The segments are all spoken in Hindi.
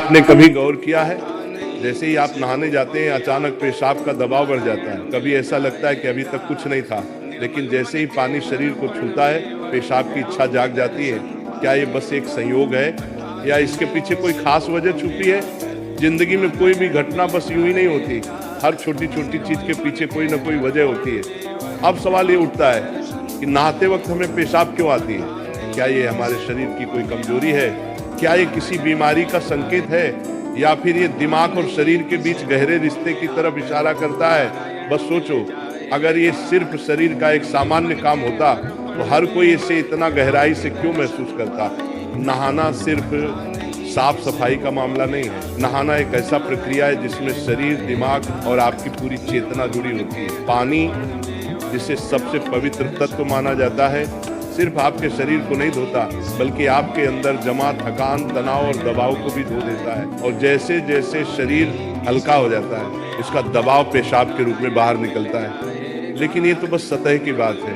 आपने कभी गौर किया है, जैसे ही आप नहाने जाते हैं अचानक पेशाब का दबाव बढ़ जाता है। कभी ऐसा लगता है कि अभी तक कुछ नहीं था, लेकिन जैसे ही पानी शरीर को छूता है पेशाब की इच्छा जाग जाती है। क्या ये बस एक संयोग है या इसके पीछे कोई खास वजह छुपी है? जिंदगी में कोई भी घटना बस यूं ही नहीं होती, हर छोटी छोटी चीज के पीछे कोई ना कोई वजह होती है। अब सवाल ये उठता है कि नहाते वक्त हमें पेशाब क्यों आती है? क्या ये हमारे शरीर की कोई कमजोरी है? क्या ये किसी बीमारी का संकेत है, या फिर ये दिमाग और शरीर के बीच गहरे रिश्ते की तरफ इशारा करता है? बस सोचो, अगर ये सिर्फ शरीर का एक सामान्य काम होता तो हर कोई इसे इतना गहराई से क्यों महसूस करता? नहाना सिर्फ साफ सफाई का मामला नहीं है। नहाना एक ऐसा प्रक्रिया है जिसमें शरीर, दिमाग और आपकी पूरी चेतना जुड़ी होती है। पानी, जिसे सबसे पवित्र तत्व माना जाता है, सिर्फ आपके शरीर को नहीं धोता बल्कि आपके अंदर जमा थकान, तनाव और दबाव को भी धो देता है। और जैसे जैसे शरीर हल्का हो जाता है इसका दबाव पेशाब के रूप में बाहर निकलता है। लेकिन ये तो बस सतह की बात है,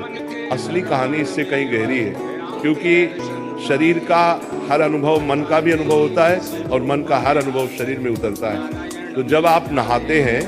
असली कहानी इससे कहीं गहरी है, क्योंकि शरीर का हर अनुभव मन का भी अनुभव होता है और मन का हर अनुभव शरीर में उतरता है। तो जब आप नहाते हैं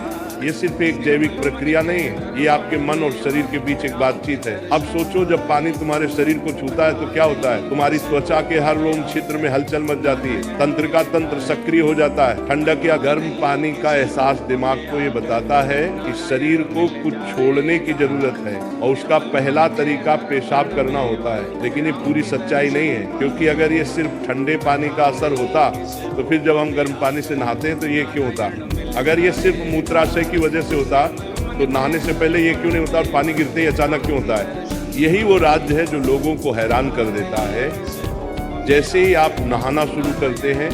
ये सिर्फ एक जैविक प्रक्रिया नहीं है, ये आपके मन और शरीर के बीच एक बातचीत है। अब सोचो, जब पानी तुम्हारे शरीर को छूता है तो क्या होता है? तुम्हारी त्वचा के हर रोम क्षेत्र में हलचल मच जाती है, तंत्र का तंत्र सक्रिय हो जाता है। ठंडक या गर्म पानी का एहसास दिमाग को ये बताता है कि शरीर को कुछ छोड़ने की जरूरत है और उसका पहला तरीका पेशाब करना होता है। लेकिन ये पूरी सच्चाई नहीं है, क्योंकि अगर ये सिर्फ ठंडे पानी का असर होता तो फिर जब हम गर्म पानी से नहाते हैं तो ये क्यों होता? अगर ये सिर्फ मूत्राशय की वजह से होता तो नहाने से पहले ये क्यों नहीं होता और पानी गिरते ही अचानक क्यों होता है? यही वो राज्य है जो लोगों को हैरान कर देता है। जैसे ही आप नहाना शुरू करते हैं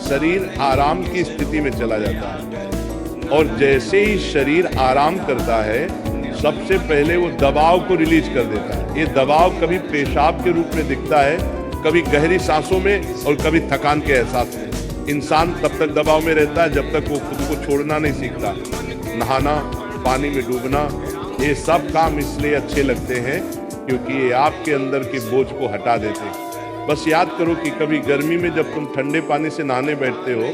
शरीर आराम की स्थिति में चला जाता है, और जैसे ही शरीर आराम करता है सबसे पहले वो दबाव को रिलीज कर देता है। ये दबाव कभी पेशाब के रूप में दिखता है, कभी गहरी सांसों में और कभी थकान के एहसास में। इंसान तब तक दबाव में रहता है जब तक वो खुद को छोड़ना नहीं सीखता। नहाना, पानी में डूबना, ये सब काम इसलिए अच्छे लगते हैं क्योंकि ये आपके अंदर के बोझ को हटा देते हैं। बस याद करो कि कभी गर्मी में जब तुम ठंडे पानी से नहाने बैठते हो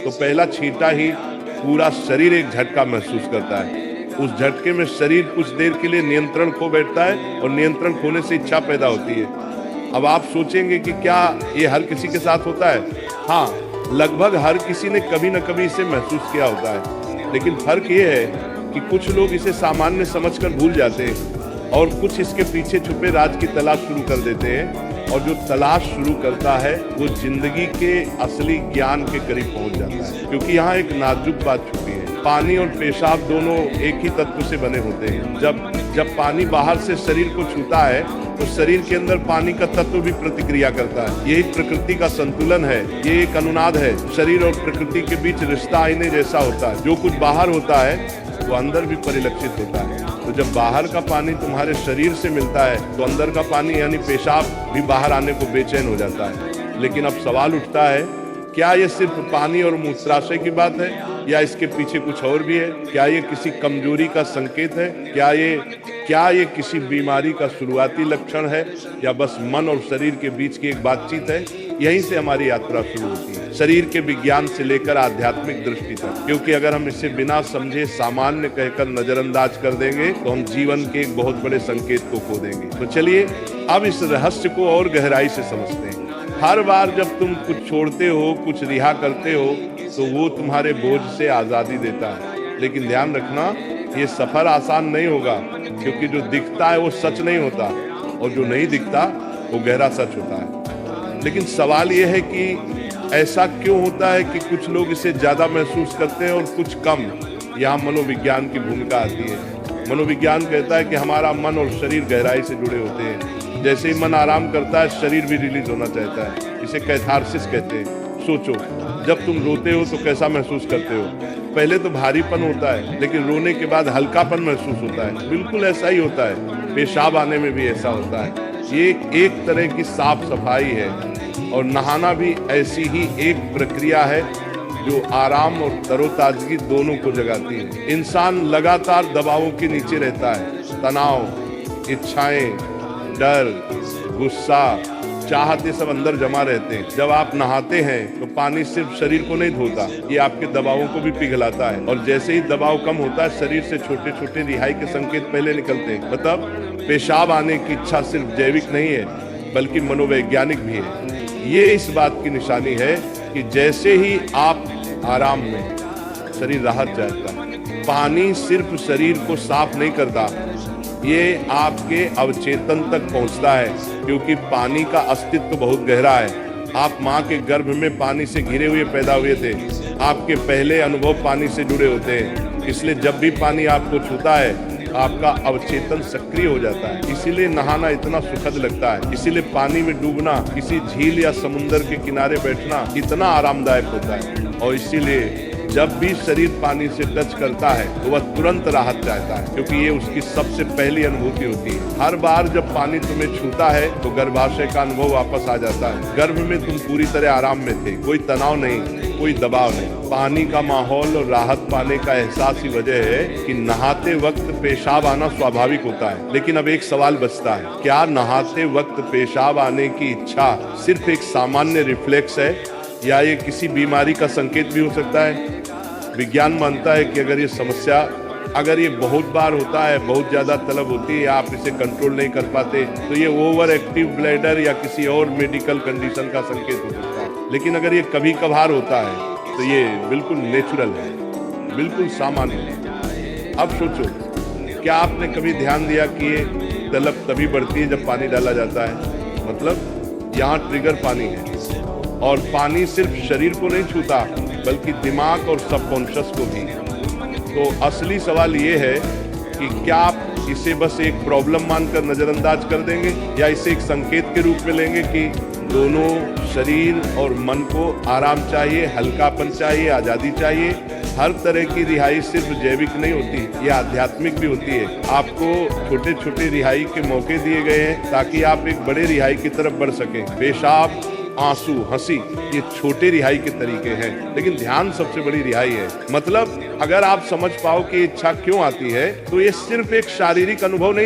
तो पहला छींटा ही पूरा शरीर एक झटका महसूस करता है। उस झटके में शरीर कुछ देर के लिए नियंत्रण खो बैठता है और नियंत्रण खोने से इच्छा पैदा होती है। अब आप सोचेंगे कि क्या ये हर किसी के साथ होता है? हाँ, लगभग हर किसी ने कभी न कभी इसे महसूस किया होता है। लेकिन फर्क ये है कि कुछ लोग इसे सामान्य समझकर भूल जाते हैं और कुछ इसके पीछे छुपे राज की तलाश शुरू कर देते हैं, और जो तलाश शुरू करता है वो जिंदगी के असली ज्ञान के करीब पहुंच जाता है। क्योंकि यहाँ एक नाजुक बात छुपी है, पानी और पेशाब दोनों एक ही तत्व से बने होते हैं। जब पानी बाहर से शरीर को छूता है तो शरीर के अंदर पानी का तत्व भी प्रतिक्रिया करता है। ये एक प्रकृति का संतुलन है, ये एक अनुनाद है। शरीर और प्रकृति के बीच रिश्ता आईने जैसा होता है, जो कुछ बाहर होता है वो अंदर भी परिलक्षित होता है। तो जब बाहर का पानी तुम्हारे शरीर से मिलता है तो अंदर का पानी यानी पेशाब भी बाहर आने को बेचैन हो जाता है। लेकिन अब सवाल उठता है, क्या ये सिर्फ पानी और मूत्राशय की बात है या इसके पीछे कुछ और भी है? क्या ये किसी कमजोरी का संकेत है? क्या ये किसी बीमारी का शुरुआती लक्षण है, या बस मन और शरीर के बीच की एक बातचीत है? यहीं से हमारी यात्रा शुरू होती है, शरीर के विज्ञान से लेकर आध्यात्मिक दृष्टि तक। क्योंकि अगर हम इसे बिना समझे सामान्य कहकर नजरअंदाज कर देंगे तो हम जीवन के एक बहुत बड़े संकेत को खो देंगे। तो चलिए अब इस रहस्य को और गहराई से समझते हैं। हर बार जब तुम कुछ छोड़ते हो, कुछ रिहा करते हो, तो वो तुम्हारे बोझ से आजादी देता है। लेकिन ध्यान रखना, ये सफर आसान नहीं होगा, क्योंकि जो दिखता है वो सच नहीं होता और जो नहीं दिखता वो गहरा सच होता है। लेकिन सवाल ये है कि ऐसा क्यों होता है कि कुछ लोग इसे ज्यादा महसूस करते हैं और कुछ कम? यहाँ मनोविज्ञान की भूमिका आती है। मनोविज्ञान कहता है कि हमारा मन और शरीर गहराई से जुड़े होते हैं। जैसे ही मन आराम करता है शरीर भी रिलीज होना चाहता है। इसे कैथारसिस कहते हैं। सोचो, जब तुम रोते हो तो कैसा महसूस करते हो? पहले तो भारीपन होता है, लेकिन रोने के बाद हल्कापन महसूस होता है। बिल्कुल ऐसा ही होता है, पेशाब आने में भी ऐसा होता है। ये एक तरह की साफ सफाई है, और नहाना भी ऐसी ही एक प्रक्रिया है जो आराम और तरोताजगी दोनों को जगाती है। इंसान लगातार दबावों के नीचे रहता है, तनाव, इच्छाएं, डर, गुस्सा, चाहते सब अंदर जमा रहते हैं। जब आप नहाते हैं तो पानी सिर्फ शरीर को नहीं धोता, ये आपके दबावों को भी पिघलाता है, और जैसे ही दबाव कम होता है शरीर से छोटे छोटे रिहाई के संकेत पहले निकलते हैं। मतलब पेशाब आने की इच्छा सिर्फ जैविक नहीं है बल्कि मनोवैज्ञानिक भी है। ये इस बात की निशानी है कि जैसे ही आप आराम में, शरीर राहत चाहता है। पानी सिर्फ शरीर को साफ नहीं करता, ये आपके अवचेतन तक पहुंचता है, क्योंकि पानी का अस्तित्व बहुत गहरा है। आप माँ के गर्भ में पानी से घिरे हुए पैदा हुए थे, आपके पहले अनुभव पानी से जुड़े होते हैं, इसलिए जब भी पानी आपको छूता है आपका अवचेतन सक्रिय हो जाता है। इसीलिए नहाना इतना सुखद लगता है, इसीलिए पानी में डूबना, किसी झील या समुद्र के किनारे बैठना इतना आरामदायक होता है। और इसीलिए जब भी शरीर पानी से टच करता है तो वह तुरंत राहत चाहता है, क्योंकि ये उसकी सबसे पहली अनुभूति होती है। हर बार जब पानी तुम्हें छूता है तो गर्भाशय का अनुभव वापस आ जाता है। गर्भ में तुम पूरी तरह आराम में थे, कोई तनाव नहीं, कोई दबाव नहीं। पानी का माहौल और राहत पाने का एहसास ही वजह है कि नहाते वक्त पेशाब आना स्वाभाविक होता है। लेकिन अब एक सवाल बचता है, क्या नहाते वक्त पेशाब आने की इच्छा सिर्फ एक सामान्य रिफ्लेक्स है या ये किसी बीमारी का संकेत भी हो सकता है? विज्ञान मानता है कि अगर ये बहुत बार होता है, बहुत ज्यादा तलब होती है या आप इसे कंट्रोल नहीं कर पाते, तो ये ओवर एक्टिव ब्लैडर या किसी और मेडिकल कंडीशन का संकेत हो सकता है। लेकिन अगर ये कभी कभार होता है तो ये बिल्कुल नेचुरल है, बिल्कुल सामान्य है। अब सोचो, क्या आपने कभी ध्यान दिया कि ये तलब तभी बढ़ती है जब पानी डाला जाता है? मतलब यहाँ ट्रिगर पानी है, और पानी सिर्फ शरीर को नहीं छूता बल्कि दिमाग और सबकॉन्शियस को भी। तो असली सवाल ये है कि क्या आप इसे बस एक प्रॉब्लम मानकर नजरअंदाज कर देंगे या इसे एक संकेत के रूप में लेंगे कि दोनों शरीर और मन को आराम चाहिए, हल्कापन चाहिए, आजादी चाहिए। हर तरह की रिहाई सिर्फ जैविक नहीं होती, ये आध्यात्मिक भी होती है। आपको छोटे छोटे रिहाई के मौके दिए गए हैं ताकि आप एक बड़े रिहाई की तरफ बढ़ सकें। पेशाब, आंसू, हंसी, ये छोटे रिहाई के तरीके हैं, लेकिन ध्यान सबसे बड़ी रिहाई है। मतलब अगर आप समझ पाओ कि इच्छा क्यों आती है तो ये सिर्फ एक शारीरिक अनुभव नहीं